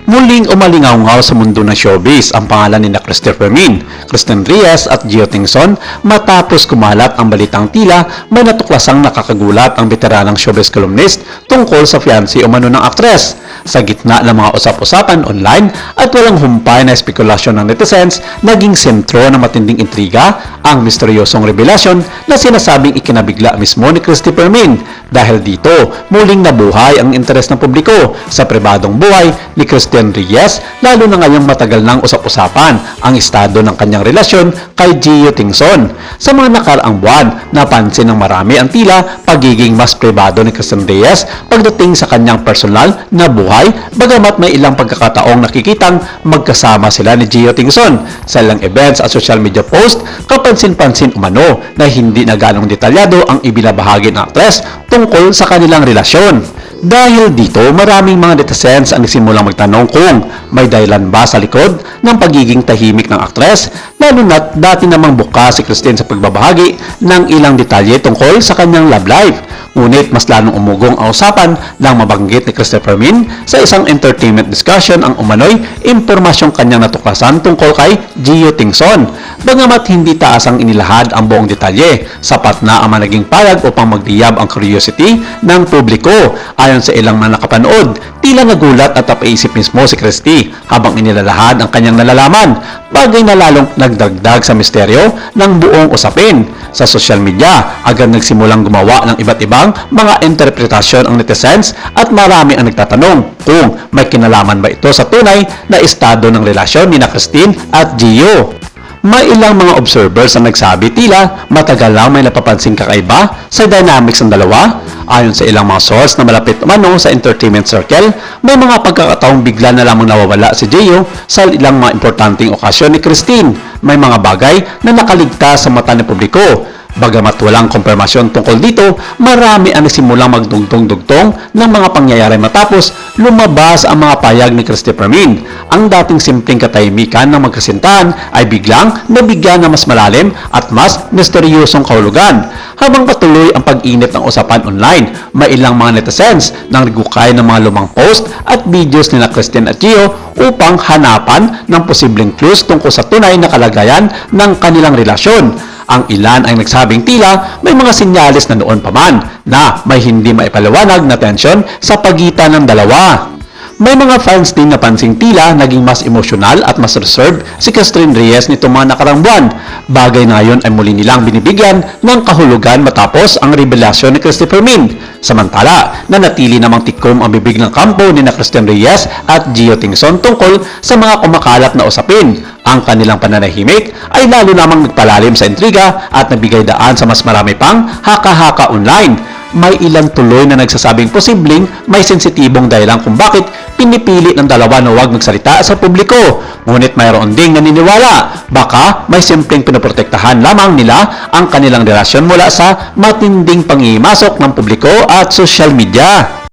Muling umalingaw-ngaw sa mundo ng showbiz ang pangalan ni Christopher Min, Kristen Reyes at Gio Tingson matapos kumalat ang balitang tila may natuklasang nakakagulat ang veteranang showbiz columnist tungkol sa fiancé umano ng aktres. Sa gitna ng mga usap-usapan online at walang humpay na espekulasyon ng netizens, naging sentro ng matinding intriga ang misteryosong revelasyon na sinasabing ikinabigla mismo ni Christopher Min. Dahil dito, muling nabuhay ang interes ng publiko sa pribadong buhay ni Kristen Reyes, lalo na ngayong matagal nang usap-usapan ang estado ng kanyang relasyon kay Gio Tingson. Sa mga nakaraang buwan, napansin ng marami ang tila pagiging mas pribado ni Kristen Reyes pagdating sa kanyang personal na buhay, bagamat may ilang pagkakataong nakikitang magkasama sila ni Gio Tingson. Sa ilang events at social media post, kapansin-pansin umano na hindi na ganong detalyado ang ibinabahagi ng aktres tungkol sa kanilang relasyon. Dahil dito, maraming mga netizens ang nagsimulang magtanong kung may dahilan ba sa likod ng pagiging tahimik ng aktres, lalo na't dati namang bukas si Kristen sa pagbabahagi ng ilang detalye tungkol sa kanyang love life. Ngunit mas lalong umugong ang usapan nang mabanggit ni Christopher Min sa isang entertainment discussion ang umano'y impormasyong kanyang natuklasan tungkol kay Gio Tingson. Bagamat hindi taas ang inilahad ang buong detalye, sapat na ang naging payag upang magdiyab ang curiosity ng publiko. Ayon sa ilang mga nakapanood, tila nagulat at napaisip mismo si Christy habang inilalahad ang kanyang nalalaman, bagay na lalong nagdagdag sa misteryo ng buong usapin. Sa social media, agad nagsimulang gumawa ng iba't ibang mga interpretasyon ang netizens at marami ang nagtatanong kung may kinalaman ba ito sa tunay na estado ng relasyon ni Christine at Gio. May ilang mga observers ang nagsabi tila matagal lang may napapansing kakaiba sa dynamics ng dalawa. Ayon sa ilang mga source na malapit umano sa entertainment circle, may mga pagkakataong bigla na lamang nawawala si Gio sa ilang mga importanteng okasyon ni Christine. May mga bagay na nakaligtas sa mata ng publiko. Bagamat walang kompirmasyon tungkol dito, marami ang nagsimulang magdugtong-dugtong ng mga pangyayari matapos lumabas ang mga payag ni Christopher Min. Ang dating simpleng katahimikan ng magkasintahan ay biglang nabigyan ng mas malalim at mas misteryosong kahulugan. Habang patuloy ang pag-init ng usapan online, may ilang mga netizens nang nagukay ng mga lumang post at videos nila Kristen at Gio upang hanapan ng posibleng clues tungkol sa tunay na kalagayan ng kanilang relasyon. Ang ilan ay nagsabing tila may mga sinyalis na noon pa man na may hindi maipaliwanag na tensyon sa pagitan ng dalawa. May mga fans din napansing tila naging mas emosyonal at mas reserved si Kristen Reyes nito mga nakarang buwan. Bagay na yon ay muli nilang binibigyan ng kahulugan matapos ang revelasyon ni Christopher Min. Samantala, nanatili namang tikom ang bibig ng kampo ni Kristen Reyes at Gio Tingson tungkol sa mga kumakalat na usapin. Ang kanilang pananahimik ay lalo namang nagpalalim sa intriga at nagbigay daan sa mas marami pang haka-haka online. May ilan tuloy na nagsasabing posibleng may sensitibong dahilan kung bakit pinipili ng dalawa na huwag magsalita sa publiko. Ngunit mayroon ding naniniwala baka may simpleng pinoprotektahan lamang nila ang kanilang relasyon mula sa matinding pangimasok ng publiko at social media.